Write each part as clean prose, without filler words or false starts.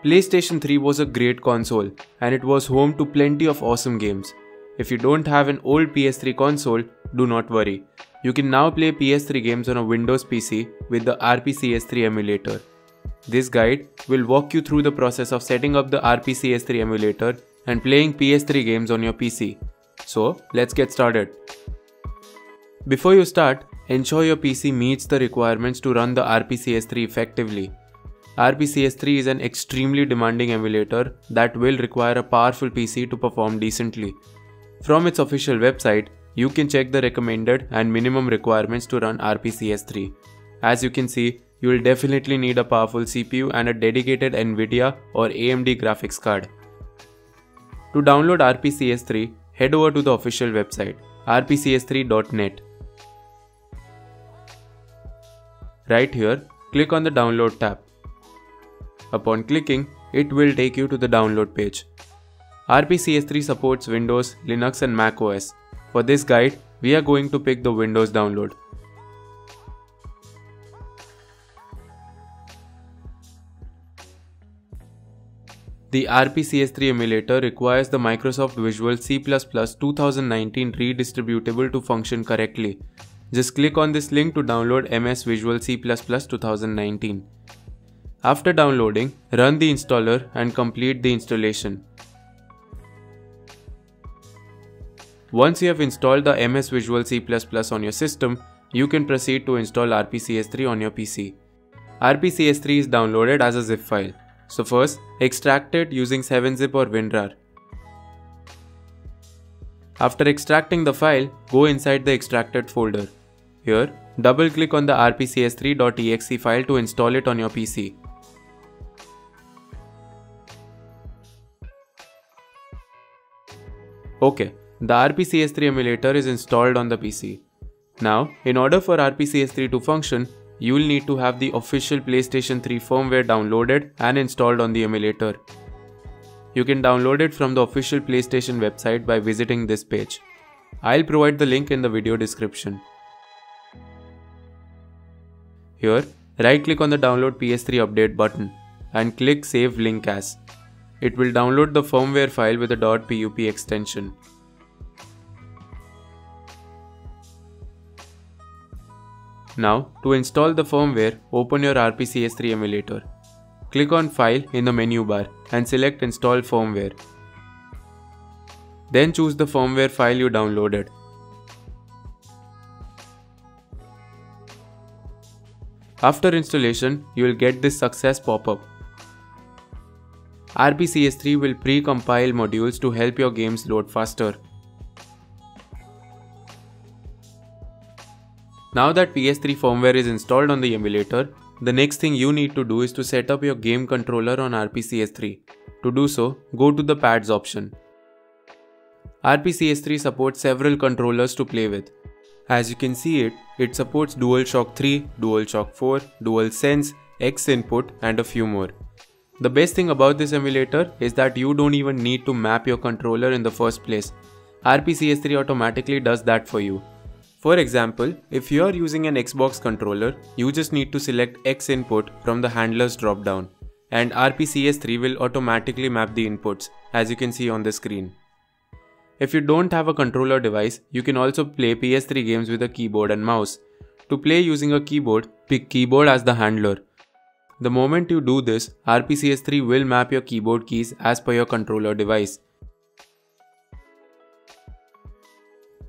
PlayStation 3 was a great console and it was home to plenty of awesome games. If you don't have an old PS3 console, do not worry. You can now play PS3 games on a Windows PC with the RPCS3 emulator. This guide will walk you through the process of setting up the RPCS3 emulator and playing PS3 games on your PC. So, let's get started. Before you start, ensure your PC meets the requirements to run the RPCS3 effectively. RPCS3 is an extremely demanding emulator that will require a powerful PC to perform decently. From its official website, you can check the recommended and minimum requirements to run RPCS3. As you can see, you will definitely need a powerful CPU and a dedicated NVIDIA or AMD graphics card. To download RPCS3, head over to the official website, rpcs3.net. Right here, click on the download tab. Upon clicking, it will take you to the download page. RPCS3 supports Windows, Linux and Mac OS. For this guide, we are going to pick the Windows download. The RPCS3 emulator requires the Microsoft Visual C++ 2019 redistributable to function correctly. Just click on this link to download MS Visual C++ 2019. After downloading, run the installer and complete the installation. Once you have installed the MS Visual C++ on your system, you can proceed to install RPCS3 on your PC. RPCS3 is downloaded as a zip file. So first, extract it using 7-zip or WinRAR. After extracting the file, go inside the extracted folder. Here, double-click on the rpcs3.exe file to install it on your PC. Okay, the RPCS3 emulator is installed on the PC. Now, in order for RPCS3 to function, you will need to have the official PlayStation 3 firmware downloaded and installed on the emulator. You can download it from the official PlayStation website by visiting this page. I'll provide the link in the video description. Here, right-click on the Download PS3 Update button and click Save Link As. It will download the firmware file with a .pup extension. Now, to install the firmware, open your RPCS3 emulator. Click on File in the menu bar and select Install Firmware. Then choose the firmware file you downloaded. After installation, you will get this success pop-up. RPCS3 will pre-compile modules to help your games load faster. Now that PS3 firmware is installed on the emulator, the next thing you need to do is to set up your game controller on RPCS3. To do so, go to the pads option. RPCS3 supports several controllers to play with. As you can see it supports DualShock 3, DualShock 4, DualSense, X input and a few more. The best thing about this emulator is that you don't even need to map your controller in the first place. RPCS3 automatically does that for you. For example, if you are using an Xbox controller, you just need to select X input from the handlers dropdown, and RPCS3 will automatically map the inputs, as you can see on the screen. If you don't have a controller device, you can also play PS3 games with a keyboard and mouse. To play using a keyboard, pick keyboard as the handler. The moment you do this, RPCS3 will map your keyboard keys as per your controller device.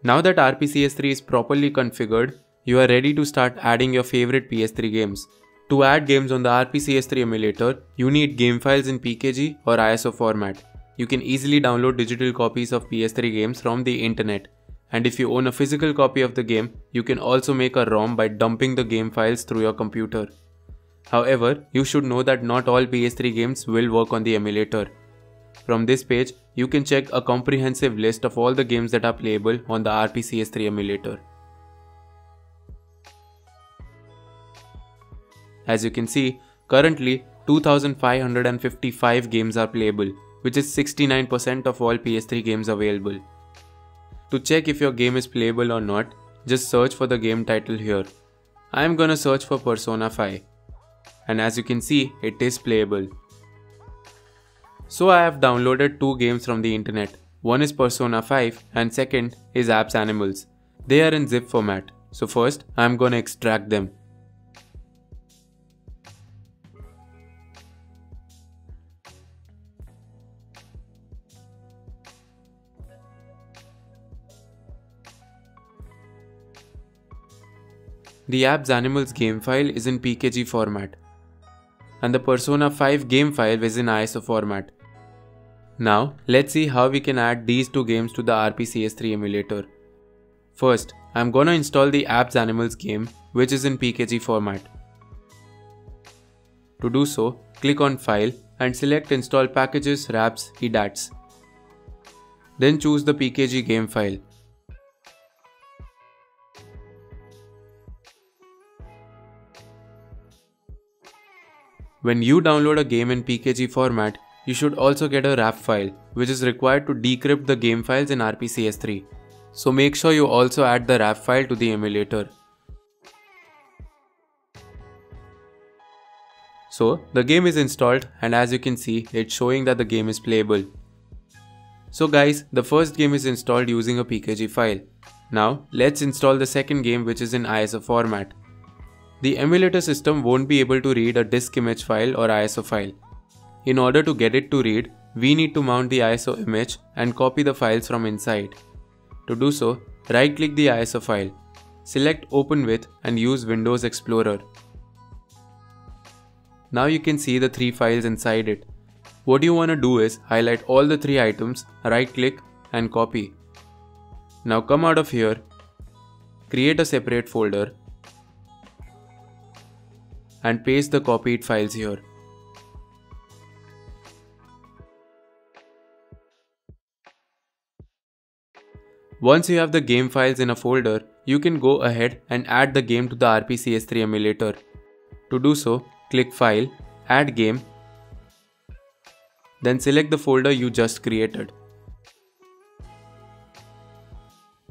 Now that RPCS3 is properly configured, you are ready to start adding your favorite PS3 games. To add games on the RPCS3 emulator, you need game files in PKG or ISO format. You can easily download digital copies of PS3 games from the internet. And if you own a physical copy of the game, you can also make a ROM by dumping the game files through your computer. However, you should know that not all PS3 games will work on the emulator. From this page, you can check a comprehensive list of all the games that are playable on the RPCS3 emulator. As you can see, currently 2555 games are playable, which is 69% of all PS3 games available. To check if your game is playable or not, just search for the game title here. I am gonna search for Persona 5. And as you can see, it is playable. So I have downloaded two games from the internet. One is Persona 5 and second is Apps Animals. They are in zip format. So first I am gonna extract them. The Apps Animals game file is in PKG format and the Persona 5 game file is in ISO format. Now let's see how we can add these two games to the RPCS3 emulator. First, I'm gonna install the Apps Animals game which is in PKG format. To do so, click on File and select Install Packages, Wraps, EDATs. Then choose the PKG game file. When you download a game in PKG format, you should also get a WRAP file, which is required to decrypt the game files in RPCS3. So make sure you also add the WRAP file to the emulator. So the game is installed and as you can see, it's showing that the game is playable. So guys, the first game is installed using a PKG file. Now let's install the second game which is in ISO format. The emulator system won't be able to read a disk image file or ISO file. In order to get it to read, we need to mount the ISO image and copy the files from inside. To do so, right-click the ISO file, select Open With and use Windows Explorer. Now you can see the three files inside it. What you want to do is highlight all the three items, right-click and copy. Now come out of here, create a separate folder and paste the copied files here. Once you have the game files in a folder, you can go ahead and add the game to the RPCS3 emulator. To do so, click File, Add Game, then select the folder you just created.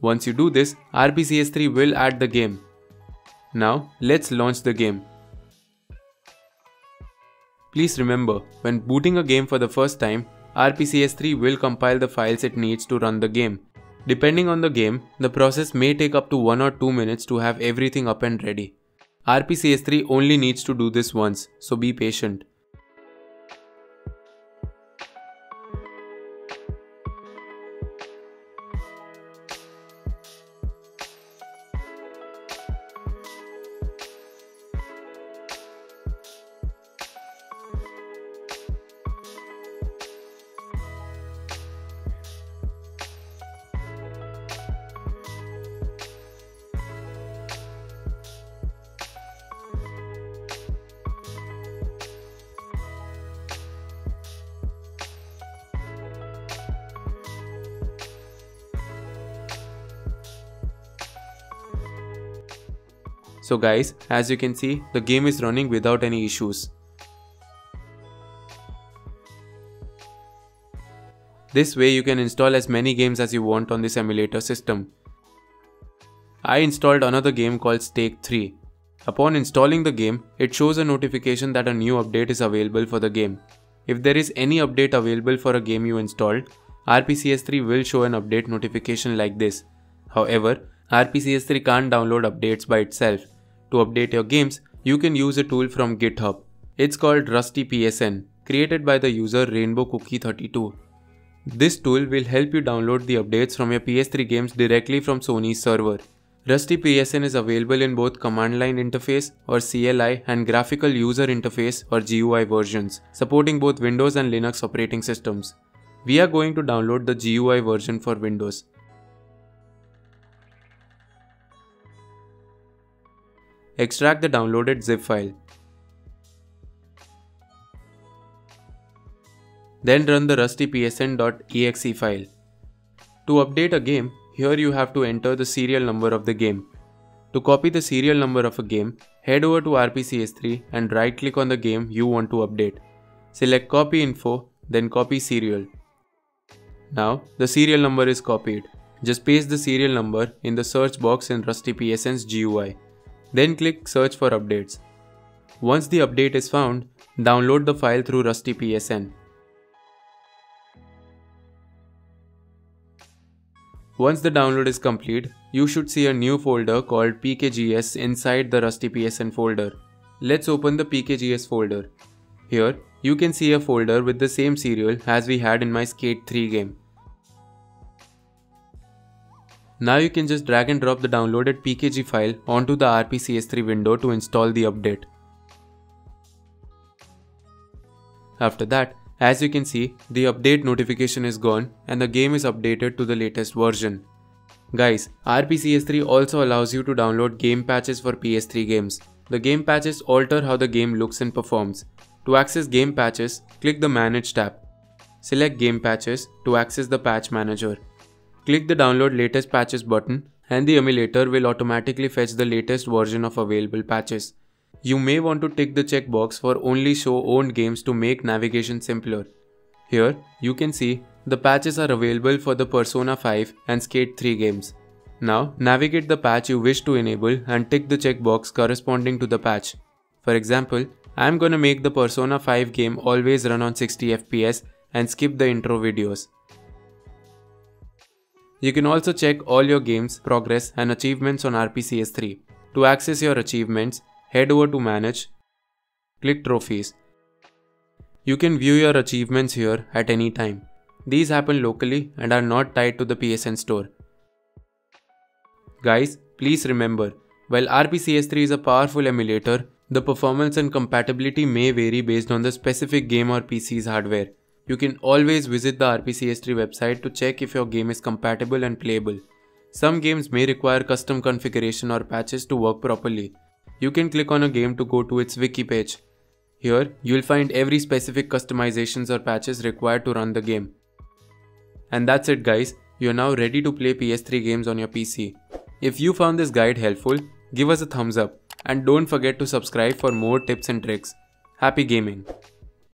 Once you do this, RPCS3 will add the game. Now let's launch the game. Please remember, when booting a game for the first time, RPCS3 will compile the files it needs to run the game. Depending on the game, the process may take up to 1 or 2 minutes to have everything up and ready. RPCS3 only needs to do this once, so be patient. So guys, as you can see, the game is running without any issues. This way you can install as many games as you want on this emulator system. I installed another game called Stake 3. Upon installing the game, it shows a notification that a new update is available for the game. If there is any update available for a game you installed, RPCS3 will show an update notification like this. However, RPCS3 can't download updates by itself. To update your games, you can use a tool from GitHub. It's called Rusty PSN, created by the user RainbowCookie32. This tool will help you download the updates from your PS3 games directly from Sony's server. Rusty PSN is available in both command line interface or CLI and graphical user interface or GUI versions, supporting both Windows and Linux operating systems. We are going to download the GUI version for Windows. Extract the downloaded zip file. Then run the rustypsn.exe file. To update a game, here you have to enter the serial number of the game. To copy the serial number of a game, head over to RPCS3 and right-click on the game you want to update. Select Copy Info, then Copy Serial. Now, the serial number is copied. Just paste the serial number in the search box in RustyPSN's GUI. Then click Search for updates. Once the update is found, download the file through RustyPSN. Once the download is complete, you should see a new folder called PKGS inside the Rusty PSN folder. Let's open the PKGS folder. Here, you can see a folder with the same serial as we had in my Skate 3 game. Now you can just drag and drop the downloaded PKG file onto the RPCS3 window to install the update. After that, as you can see, the update notification is gone and the game is updated to the latest version. Guys, RPCS3 also allows you to download game patches for PS3 games. The game patches alter how the game looks and performs. To access game patches, click the Manage tab. Select Game Patches to access the Patch Manager. Click the Download Latest Patches button and the emulator will automatically fetch the latest version of available patches. You may want to tick the checkbox for only show owned games to make navigation simpler. Here, you can see the patches are available for the Persona 5 and Skate 3 games. Now, navigate the patch you wish to enable and tick the checkbox corresponding to the patch. For example, I am gonna make the Persona 5 game always run on 60 FPS and skip the intro videos. You can also check all your game's progress and achievements on RPCS3. To access your achievements, head over to Manage, click Trophies. You can view your achievements here at any time. These happen locally and are not tied to the PSN store. Guys, please remember, while RPCS3 is a powerful emulator, the performance and compatibility may vary based on the specific game or PC's hardware. You can always visit the RPCS3 website to check if your game is compatible and playable. Some games may require custom configuration or patches to work properly. You can click on a game to go to its wiki page. Here, you'll find every specific customizations or patches required to run the game. And that's it guys, you're now ready to play PS3 games on your PC. If you found this guide helpful, give us a thumbs up and don't forget to subscribe for more tips and tricks. Happy gaming!